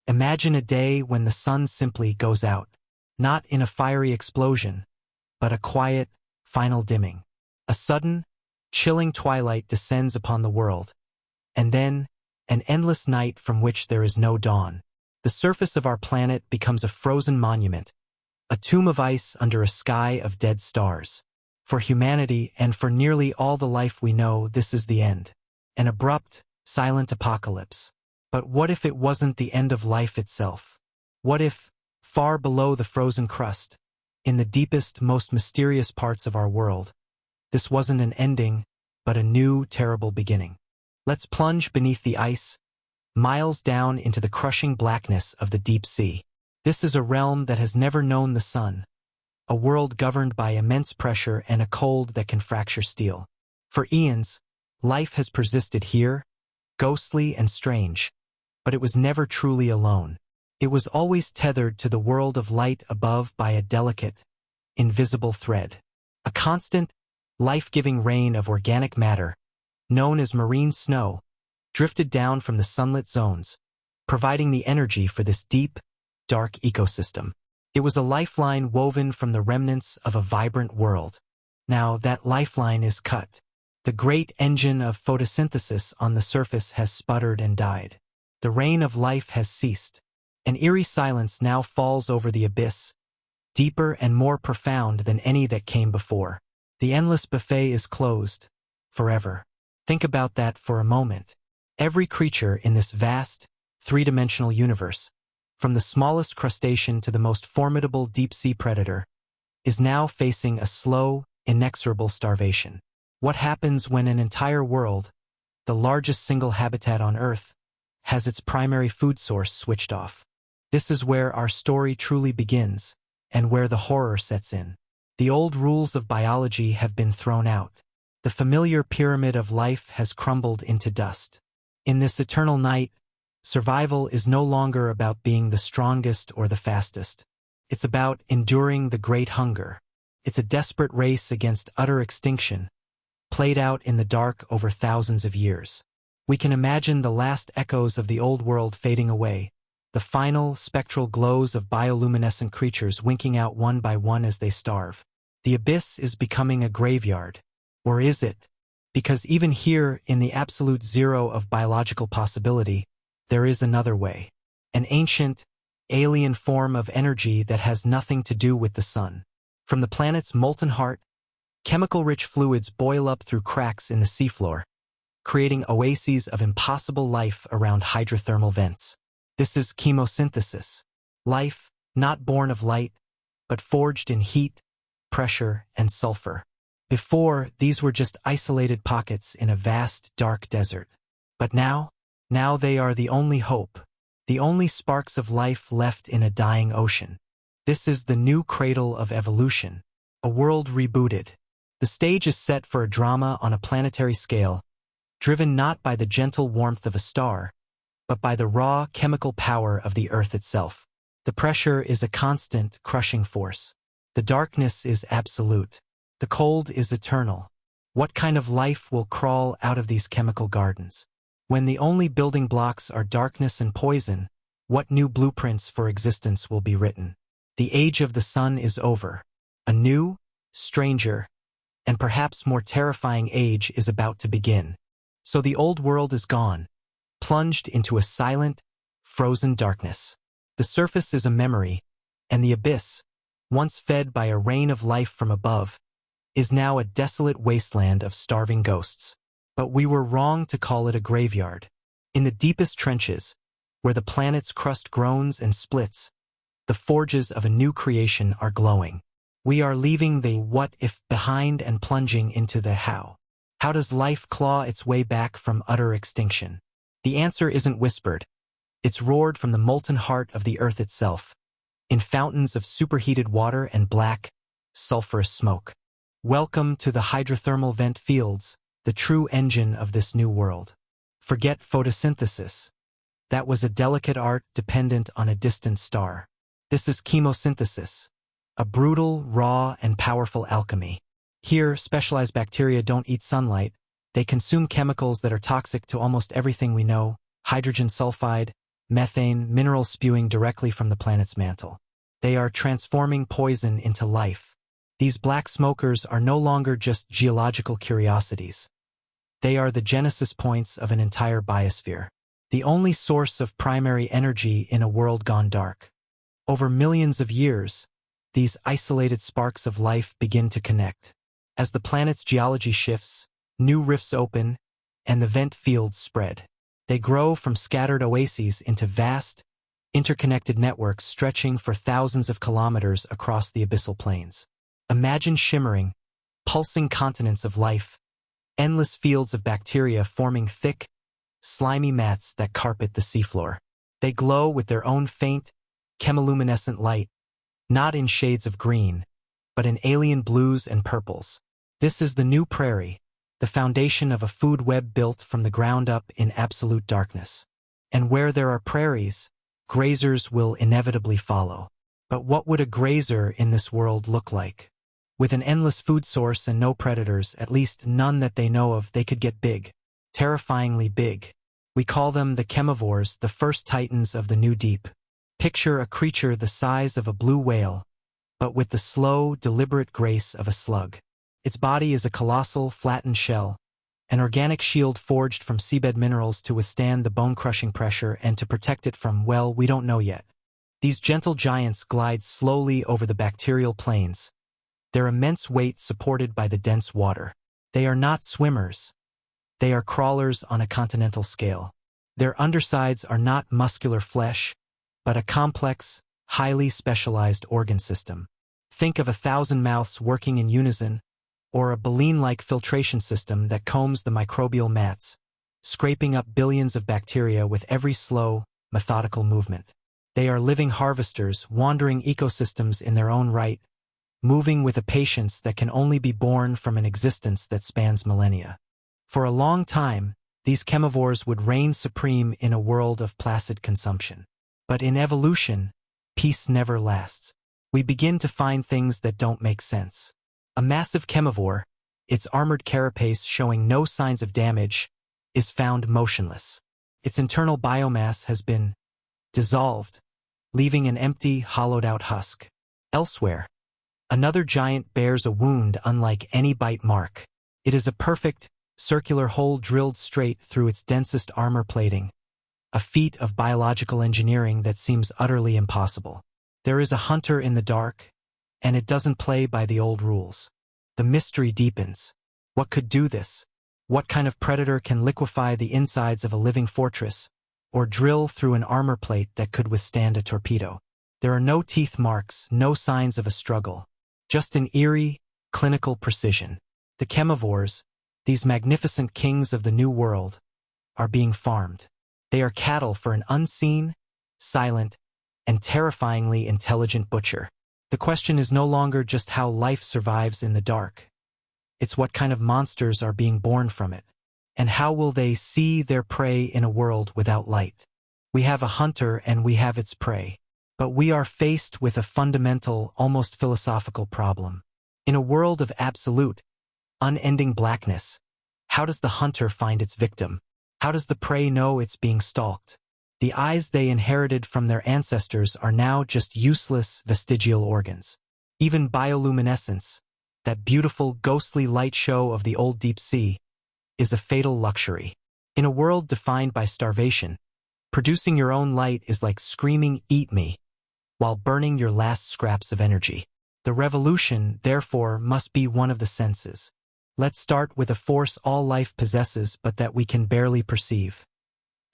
Imagine a day when the sun simply goes out, not in a fiery explosion, but a quiet, final dimming. A sudden, chilling twilight descends upon the world, and then, an endless night from which there is no dawn. The surface of our planet becomes a frozen monument, a tomb of ice under a sky of dead stars. For humanity and for nearly all the life we know, this is the end. An abrupt, silent apocalypse. But what if it wasn't the end of life itself? What if, far below the frozen crust, in the deepest, most mysterious parts of our world, this wasn't an ending, but a new, terrible beginning? Let's plunge beneath the ice, miles down into the crushing blackness of the deep sea. This is a realm that has never known the sun, a world governed by immense pressure and a cold that can fracture steel. For eons, life has persisted here, ghostly and strange, but it was never truly alone. It was always tethered to the world of light above by a delicate, invisible thread. A constant, life-giving rain of organic matter, known as marine snow, drifted down from the sunlit zones, providing the energy for this deep, dark ecosystem. It was a lifeline woven from the remnants of a vibrant world. Now that lifeline is cut. The great engine of photosynthesis on the surface has sputtered and died. The reign of life has ceased. An eerie silence now falls over the abyss, deeper and more profound than any that came before. The endless buffet is closed, forever. Think about that for a moment. Every creature in this vast, three-dimensional universe, from the smallest crustacean to the most formidable deep-sea predator, is now facing a slow, inexorable starvation. What happens when an entire world, the largest single habitat on Earth, has its primary food source switched off? This is where our story truly begins, and where the horror sets in. The old rules of biology have been thrown out. The familiar pyramid of life has crumbled into dust. In this eternal night, survival is no longer about being the strongest or the fastest. It's about enduring the great hunger. It's a desperate race against utter extinction, played out in the dark over thousands of years. We can imagine the last echoes of the old world fading away, the final spectral glows of bioluminescent creatures winking out one by one as they starve. The abyss is becoming a graveyard. Or is it? Because even here, in the absolute zero of biological possibility, there is another way. An ancient, alien form of energy that has nothing to do with the sun. From the planet's molten heart, chemical-rich fluids boil up through cracks in the seafloor, creating oases of impossible life around hydrothermal vents. This is chemosynthesis. Life, not born of light, but forged in heat, pressure, and sulfur. Before, these were just isolated pockets in a vast, dark desert. But now they are the only hope, the only sparks of life left in a dying ocean. This is the new cradle of evolution, a world rebooted. The stage is set for a drama on a planetary scale, driven not by the gentle warmth of a star, but by the raw chemical power of the Earth itself. The pressure is a constant, crushing force. The darkness is absolute. The cold is eternal. What kind of life will crawl out of these chemical gardens? When the only building blocks are darkness and poison, what new blueprints for existence will be written? The age of the sun is over. A new, stranger, and perhaps more terrifying age is about to begin. So the old world is gone, plunged into a silent, frozen darkness. The surface is a memory, and the abyss, once fed by a rain of life from above, is now a desolate wasteland of starving ghosts. But we were wrong to call it a graveyard. In the deepest trenches, where the planet's crust groans and splits, the forges of a new creation are glowing. We are leaving the what-if behind and plunging into the how. How does life claw its way back from utter extinction? The answer isn't whispered. It's roared from the molten heart of the Earth itself, in fountains of superheated water and black, sulfurous smoke. Welcome to the hydrothermal vent fields, the true engine of this new world. Forget photosynthesis. That was a delicate art dependent on a distant star. This is chemosynthesis, a brutal, raw, and powerful alchemy. Here, specialized bacteria don't eat sunlight. They consume chemicals that are toxic to almost everything we know: hydrogen sulfide, methane, minerals spewing directly from the planet's mantle. They are transforming poison into life. These black smokers are no longer just geological curiosities. They are the genesis points of an entire biosphere, the only source of primary energy in a world gone dark. Over millions of years, these isolated sparks of life begin to connect. As the planet's geology shifts, new rifts open, and the vent fields spread. They grow from scattered oases into vast, interconnected networks stretching for thousands of kilometers across the abyssal plains. Imagine shimmering, pulsing continents of life, endless fields of bacteria forming thick, slimy mats that carpet the seafloor. They glow with their own faint, chemoluminescent light, not in shades of green, but in alien blues and purples. This is the new prairie, the foundation of a food web built from the ground up in absolute darkness. And where there are prairies, grazers will inevitably follow. But what would a grazer in this world look like? With an endless food source and no predators, at least none that they know of, they could get big. Terrifyingly big. We call them the chemivores, the first titans of the new deep. Picture a creature the size of a blue whale, but with the slow, deliberate grace of a slug. Its body is a colossal, flattened shell, an organic shield forged from seabed minerals to withstand the bone-crushing pressure and to protect it from, well, we don't know yet. These gentle giants glide slowly over the bacterial plains, their immense weight supported by the dense water. They are not swimmers. They are crawlers on a continental scale. Their undersides are not muscular flesh, but a complex, highly specialized organ system. Think of 1,000 mouths working in unison, or a baleen-like filtration system that combs the microbial mats, scraping up billions of bacteria with every slow, methodical movement. They are living harvesters, wandering ecosystems in their own right, moving with a patience that can only be born from an existence that spans millennia. For a long time, these chemivores would reign supreme in a world of placid consumption. But in evolution, peace never lasts. We begin to find things that don't make sense. A massive chemivore, its armored carapace showing no signs of damage, is found motionless. Its internal biomass has been dissolved, leaving an empty, hollowed-out husk. Elsewhere, another giant bears a wound unlike any bite mark. It is a perfect, circular hole drilled straight through its densest armor plating, a feat of biological engineering that seems utterly impossible. There is a hunter in the dark, and it doesn't play by the old rules. The mystery deepens. What could do this? What kind of predator can liquefy the insides of a living fortress, or drill through an armor plate that could withstand a torpedo? There are no teeth marks, no signs of a struggle, just an eerie, clinical precision. The chemivores, these magnificent kings of the New World, are being farmed. They are cattle for an unseen, silent, and terrifyingly intelligent butcher. The question is no longer just how life survives in the dark. It's what kind of monsters are being born from it, and how will they see their prey in a world without light. We have a hunter and we have its prey, but we are faced with a fundamental, almost philosophical problem. In a world of absolute, unending blackness, how does the hunter find its victim? How does the prey know it's being stalked? The eyes they inherited from their ancestors are now just useless vestigial organs. Even bioluminescence, that beautiful ghostly light show of the old deep sea, is a fatal luxury. In a world defined by starvation, producing your own light is like screaming "eat me," while burning your last scraps of energy. The revolution, therefore, must be one of the senses. Let's start with a force all life possesses but that we can barely perceive.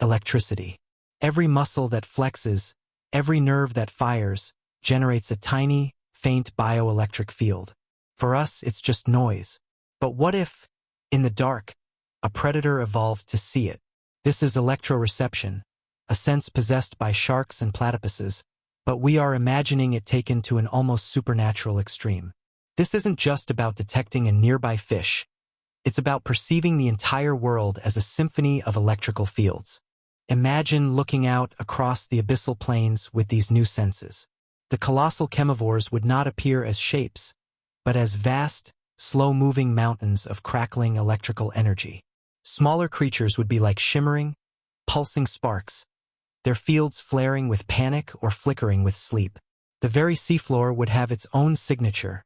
Electricity. Every muscle that flexes, every nerve that fires, generates a tiny, faint bioelectric field. For us, it's just noise. But what if, in the dark, a predator evolved to see it? This is electroreception, a sense possessed by sharks and platypuses, but we are imagining it taken to an almost supernatural extreme. This isn't just about detecting a nearby fish. It's about perceiving the entire world as a symphony of electrical fields. Imagine looking out across the abyssal plains with these new senses. The colossal chemivores would not appear as shapes, but as vast, slow-moving mountains of crackling electrical energy. Smaller creatures would be like shimmering, pulsing sparks, their fields flaring with panic or flickering with sleep. The very seafloor would have its own signature,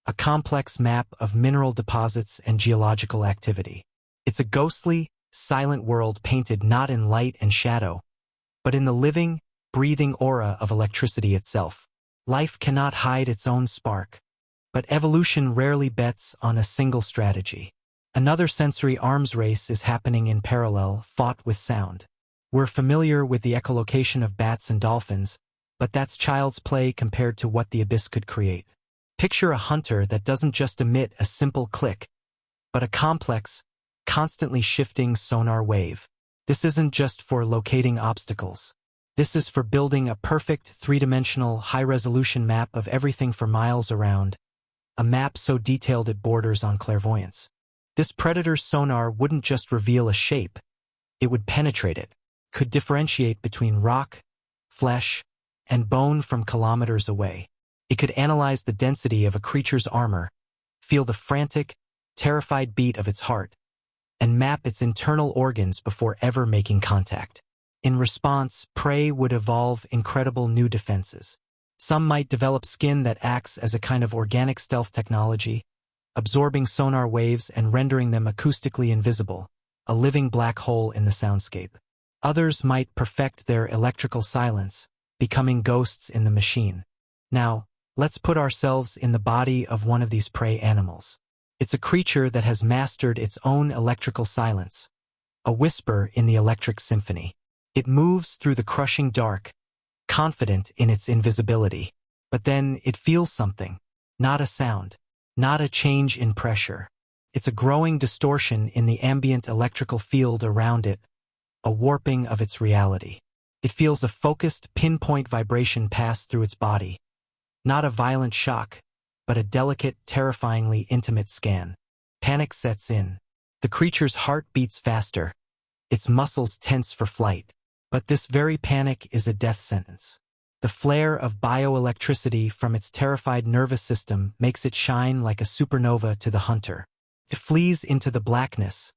a complex map of mineral deposits and geological activity. It's a ghostly, silent world painted not in light and shadow, but in the living, breathing aura of electricity itself. Life cannot hide its own spark, but evolution rarely bets on a single strategy. Another sensory arms race is happening in parallel, fought with sound. We're familiar with the echolocation of bats and dolphins, but that's child's play compared to what the abyss could create. Picture a hunter that doesn't just emit a simple click, but a complex, constantly shifting sonar wave. This isn't just for locating obstacles. This is for building a perfect three-dimensional, high-resolution map of everything for miles around, a map so detailed it borders on clairvoyance. This predator's sonar wouldn't just reveal a shape, it would penetrate it, could differentiate between rock, flesh, and bone from kilometers away. It could analyze the density of a creature's armor, feel the frantic, terrified beat of its heart, and map its internal organs before ever making contact. In response, prey would evolve incredible new defenses. Some might develop skin that acts as a kind of organic stealth technology, absorbing sonar waves and rendering them acoustically invisible, a living black hole in the soundscape. Others might perfect their electrical silence, becoming ghosts in the machine. Now, let's put ourselves in the body of one of these prey animals. It's a creature that has mastered its own electrical silence, a whisper in the electric symphony. It moves through the crushing dark, confident in its invisibility. But then it feels something, not a sound, not a change in pressure. It's a growing distortion in the ambient electrical field around it, a warping of its reality. It feels a focused, pinpoint vibration pass through its body. Not a violent shock, but a delicate, terrifyingly intimate scan. Panic sets in. The creature's heart beats faster. Its muscles tense for flight. But this very panic is a death sentence. The flare of bioelectricity from its terrified nervous system makes it shine like a supernova to the hunter. It flees into the blackness,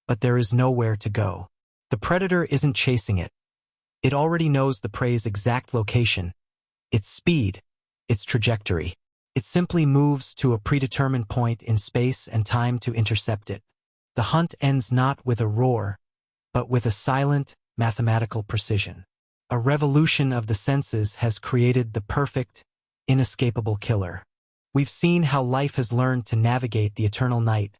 but there is nowhere to go. The predator isn't chasing it. It already knows the prey's exact location, its speed, its trajectory. It simply moves to a predetermined point in space and time to intercept it. The hunt ends not with a roar, but with a silent, mathematical precision. A revolution of the senses has created the perfect, inescapable killer. We've seen how life has learned to navigate the eternal night,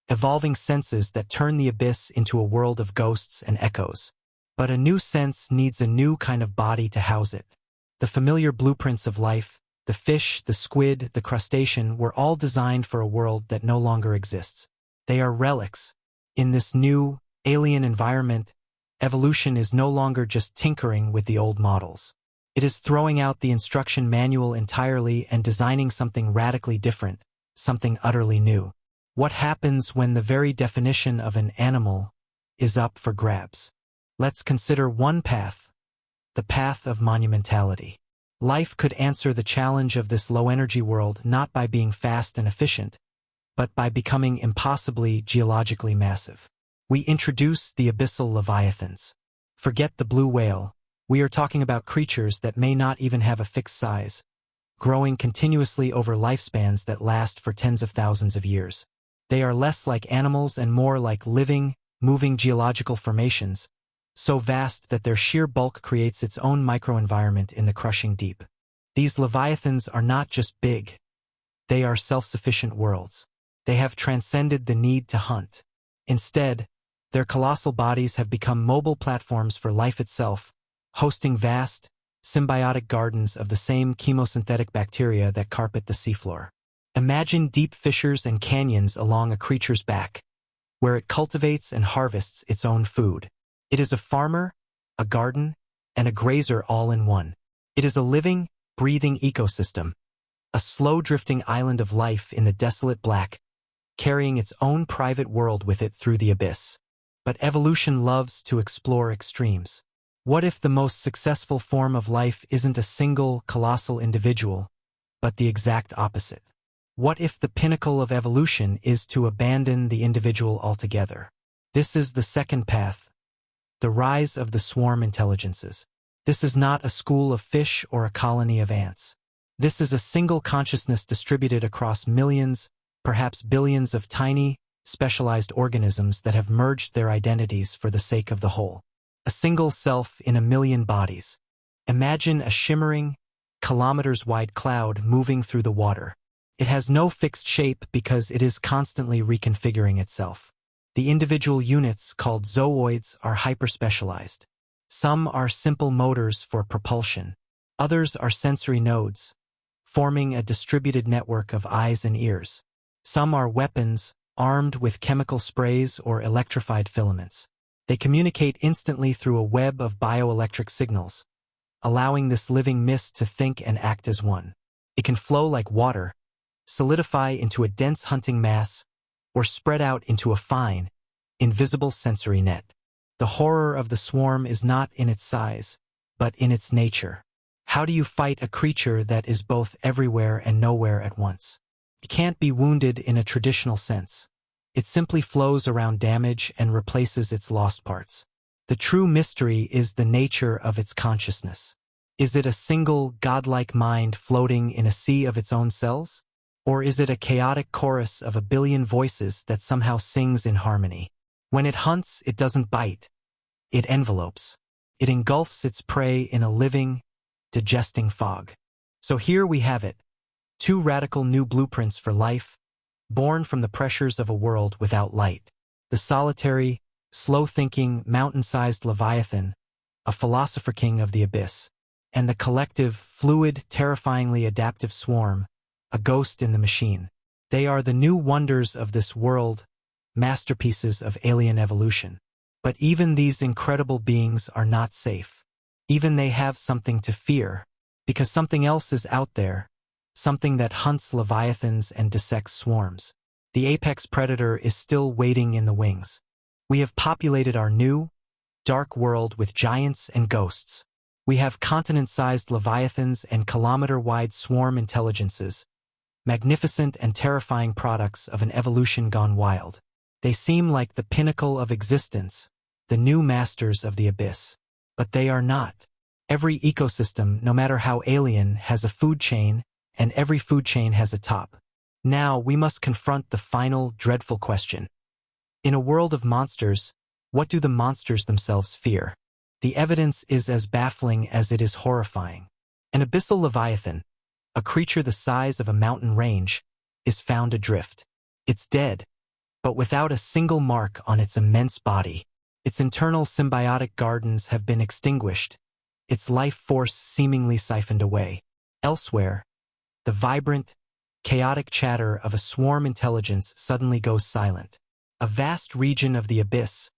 evolving senses that turn the abyss into a world of ghosts and echoes. But a new sense needs a new kind of body to house it. The familiar blueprints of life, the fish, the squid, the crustacean, were all designed for a world that no longer exists. They are relics. In this new, alien environment, evolution is no longer just tinkering with the old models. It is throwing out the instruction manual entirely and designing something radically different, something utterly new. What happens when the very definition of an animal is up for grabs? Let's consider one path, the path of monumentality. Life could answer the challenge of this low-energy world not by being fast and efficient, but by becoming impossibly geologically massive. We introduce the abyssal leviathans. Forget the blue whale. We are talking about creatures that may not even have a fixed size, growing continuously over lifespans that last for tens of thousands of years. They are less like animals and more like living, moving geological formations, so vast that their sheer bulk creates its own microenvironment in the crushing deep. These leviathans are not just big. They are self-sufficient worlds. They have transcended the need to hunt. Instead, their colossal bodies have become mobile platforms for life itself, hosting vast, symbiotic gardens of the same chemosynthetic bacteria that carpet the seafloor. Imagine deep fissures and canyons along a creature's back, where it cultivates and harvests its own food. It is a farmer, a garden, and a grazer all in one. It is a living, breathing ecosystem, a slow-drifting island of life in the desolate black, carrying its own private world with it through the abyss. But evolution loves to explore extremes. What if the most successful form of life isn't a single, colossal individual, but the exact opposite? What if the pinnacle of evolution is to abandon the individual altogether? This is the second path, the rise of the swarm intelligences. This is not a school of fish or a colony of ants. This is a single consciousness distributed across millions, perhaps billions of tiny, specialized organisms that have merged their identities for the sake of the whole. A single self in a million bodies. Imagine a shimmering, kilometers-wide cloud moving through the water. It has no fixed shape because it is constantly reconfiguring itself. The individual units, called zooids, are hyperspecialized. Some are simple motors for propulsion. Others are sensory nodes, forming a distributed network of eyes and ears. Some are weapons, armed with chemical sprays or electrified filaments. They communicate instantly through a web of bioelectric signals, allowing this living mist to think and act as one. It can flow like water, solidify into a dense hunting mass, or spread out into a fine, invisible sensory net. The horror of the swarm is not in its size, but in its nature. How do you fight a creature that is both everywhere and nowhere at once? It can't be wounded in a traditional sense. It simply flows around damage and replaces its lost parts. The true mystery is the nature of its consciousness. Is it a single, godlike mind floating in a sea of its own cells? Or is it a chaotic chorus of a billion voices that somehow sings in harmony? When it hunts, it doesn't bite. It envelopes. It engulfs its prey in a living, digesting fog. So here we have it. Two radical new blueprints for life, born from the pressures of a world without light. The solitary, slow-thinking, mountain-sized leviathan, a philosopher king of the abyss, and the collective, fluid, terrifyingly adaptive swarm, a ghost in the machine. They are the new wonders of this world, masterpieces of alien evolution. But even these incredible beings are not safe. Even they have something to fear, because something else is out there, something that hunts leviathans and dissects swarms. The apex predator is still waiting in the wings. We have populated our new, dark world with giants and ghosts. We have continent-sized leviathans and kilometer-wide swarm intelligences, magnificent and terrifying products of an evolution gone wild. They seem like the pinnacle of existence, the new masters of the abyss. But they are not. Every ecosystem, no matter how alien, has a food chain, and every food chain has a top. Now we must confront the final, dreadful question. In a world of monsters, what do the monsters themselves fear? The evidence is as baffling as it is horrifying. An abyssal leviathan, a creature the size of a mountain range, is found adrift. It's dead, but without a single mark on its immense body. Its internal symbiotic gardens have been extinguished, its life force seemingly siphoned away. Elsewhere, the vibrant, chaotic chatter of a swarm intelligence suddenly goes silent. A vast region of the abyss,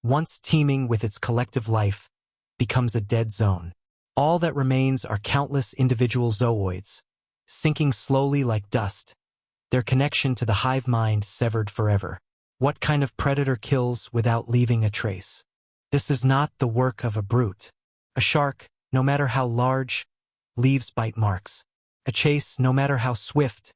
once teeming with its collective life, becomes a dead zone. All that remains are countless individual zooids, sinking slowly like dust, their connection to the hive mind severed forever. What kind of predator kills without leaving a trace? This is not the work of a brute. A shark, no matter how large, leaves bite marks. A chase, no matter how swift,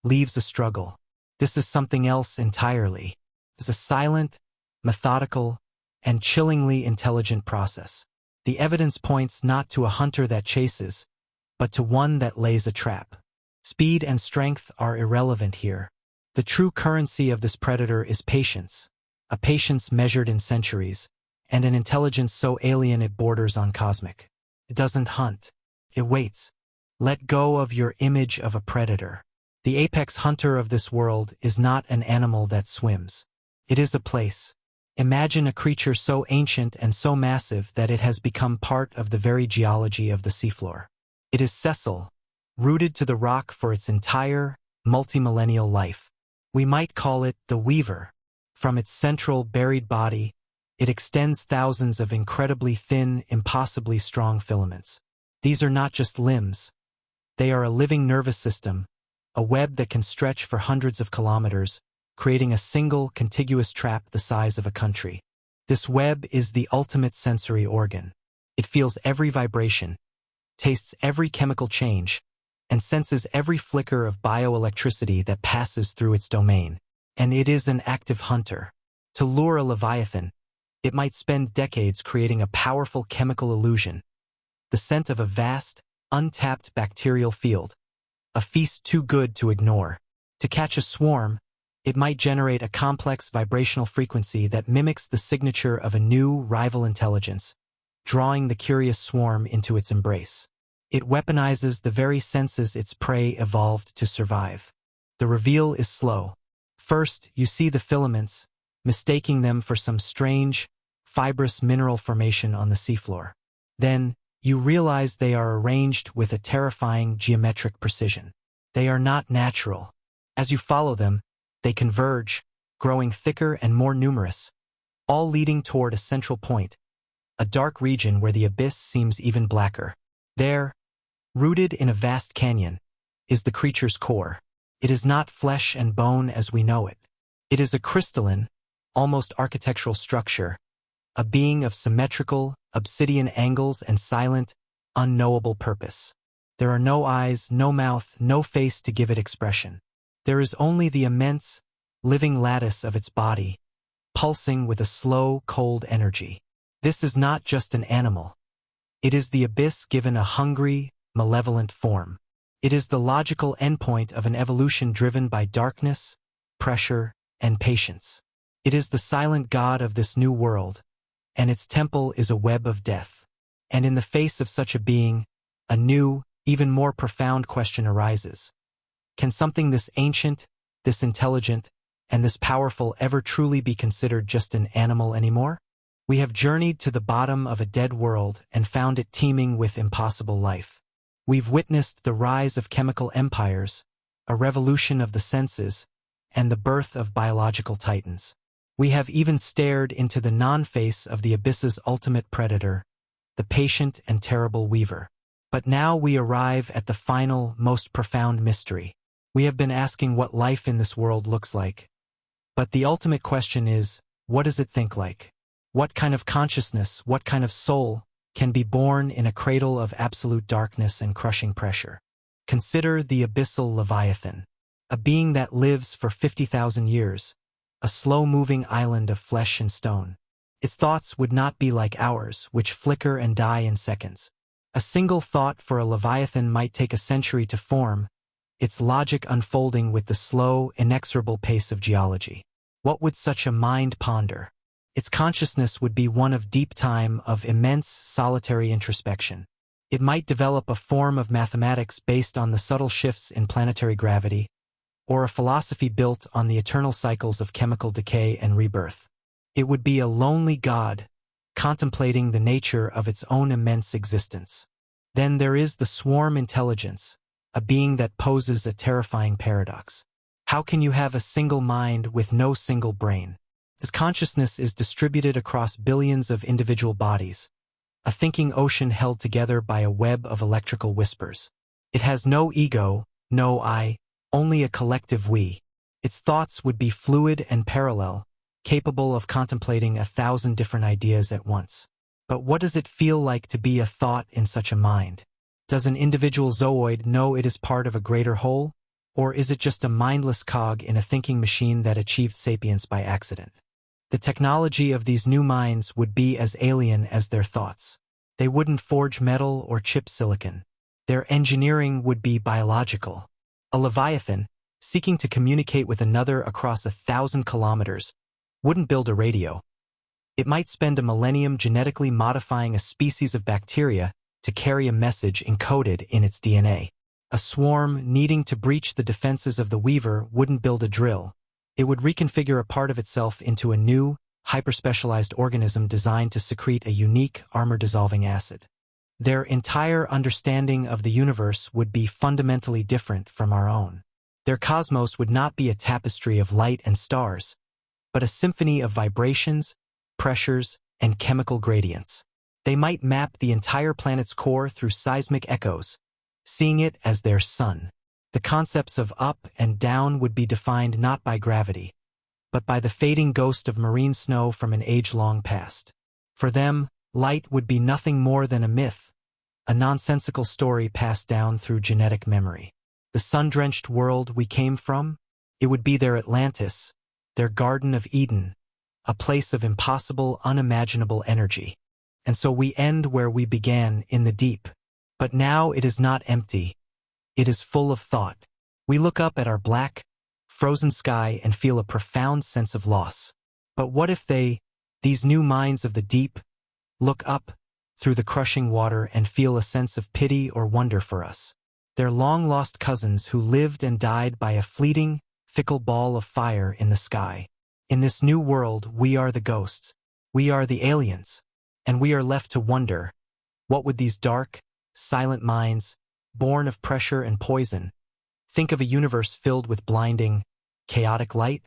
leaves a struggle. This is something else entirely. It's a silent, methodical, and chillingly intelligent process. The evidence points not to a hunter that chases, but to one that lays a trap. Speed and strength are irrelevant here. The true currency of this predator is patience, a patience measured in centuries, and an intelligence so alien it borders on cosmic. It doesn't hunt. It waits. Let go of your image of a predator. The apex hunter of this world is not an animal that swims. It is a place. Imagine a creature so ancient and so massive that it has become part of the very geology of the seafloor. It is sessile, rooted to the rock for its entire, multimillennial life. We might call it the weaver. From its central, buried body, it extends thousands of incredibly thin, impossibly strong filaments. These are not just limbs. They are a living nervous system, a web that can stretch for hundreds of kilometers, creating a single, contiguous trap the size of a country. This web is the ultimate sensory organ. It feels every vibration, tastes every chemical change, and senses every flicker of bioelectricity that passes through its domain. And it is an active hunter. To lure a leviathan, it might spend decades creating a powerful chemical illusion, the scent of a vast, untapped bacterial field, a feast too good to ignore. To catch a swarm, it might generate a complex vibrational frequency that mimics the signature of a new rival intelligence, drawing the curious swarm into its embrace. It weaponizes the very senses its prey evolved to survive. The reveal is slow. First, you see the filaments, mistaking them for some strange, fibrous mineral formation on the seafloor. Then, you realize they are arranged with a terrifying geometric precision. They are not natural. As you follow them, they converge, growing thicker and more numerous, all leading toward a central point, a dark region where the abyss seems even blacker. There, rooted in a vast canyon, is the creature's core. It is not flesh and bone as we know it. It is a crystalline, almost architectural structure, a being of symmetrical, obsidian angles and silent, unknowable purpose. There are no eyes, no mouth, no face to give it expression. There is only the immense, living lattice of its body, pulsing with a slow, cold energy. This is not just an animal. It is the abyss given a hungry, malevolent form. It is the logical endpoint of an evolution driven by darkness, pressure, and patience. It is the silent god of this new world, and its temple is a web of death. And in the face of such a being, a new, even more profound question arises. Can something this ancient, this intelligent, and this powerful ever truly be considered just an animal anymore? We have journeyed to the bottom of a dead world and found it teeming with impossible life. We've witnessed the rise of chemical empires, a revolution of the senses, and the birth of biological titans. We have even stared into the non-face of the abyss's ultimate predator, the patient and terrible weaver. But now we arrive at the final, most profound mystery. We have been asking what life in this world looks like. But the ultimate question is, what does it think like? What kind of consciousness, what kind of soul, can be born in a cradle of absolute darkness and crushing pressure? Consider the abyssal Leviathan, a being that lives for 50,000 years, a slow-moving island of flesh and stone. Its thoughts would not be like ours, which flicker and die in seconds. A single thought for a Leviathan might take a century to form, its logic unfolding with the slow, inexorable pace of geology. What would such a mind ponder? Its consciousness would be one of deep time, of immense, solitary introspection. It might develop a form of mathematics based on the subtle shifts in planetary gravity, or a philosophy built on the eternal cycles of chemical decay and rebirth. It would be a lonely god, contemplating the nature of its own immense existence. Then there is the swarm intelligence, a being that poses a terrifying paradox. How can you have a single mind with no single brain? This consciousness is distributed across billions of individual bodies, a thinking ocean held together by a web of electrical whispers. It has no ego, no I, only a collective we. Its thoughts would be fluid and parallel, capable of contemplating 1,000 different ideas at once. But what does it feel like to be a thought in such a mind? Does an individual zooid know it is part of a greater whole? Or is it just a mindless cog in a thinking machine that achieved sapience by accident? The technology of these new minds would be as alien as their thoughts. They wouldn't forge metal or chip silicon. Their engineering would be biological. A Leviathan, seeking to communicate with another across 1,000 kilometers, wouldn't build a radio. It might spend a millennium genetically modifying a species of bacteria to carry a message encoded in its DNA. A swarm needing to breach the defenses of the weaver wouldn't build a drill. It would reconfigure a part of itself into a new, hyper-specialized organism designed to secrete a unique armor-dissolving acid. Their entire understanding of the universe would be fundamentally different from our own. Their cosmos would not be a tapestry of light and stars, but a symphony of vibrations, pressures, and chemical gradients. They might map the entire planet's core through seismic echoes, seeing it as their sun. The concepts of up and down would be defined not by gravity, but by the fading ghost of marine snow from an age-long past. For them, light would be nothing more than a myth, a nonsensical story passed down through genetic memory. The sun-drenched world we came from, it would be their Atlantis, their Garden of Eden, a place of impossible, unimaginable energy. And so we end where we began, in the deep. But now it is not empty. It is full of thought. We look up at our black, frozen sky and feel a profound sense of loss. But what if these new minds of the deep, look up through the crushing water and feel a sense of pity or wonder for us? They're long-lost cousins who lived and died by a fleeting, fickle ball of fire in the sky. In this new world, we are the ghosts. We are the aliens. And we are left to wonder, what would these dark, silent minds, born of pressure and poison, think of a universe filled with blinding, chaotic light?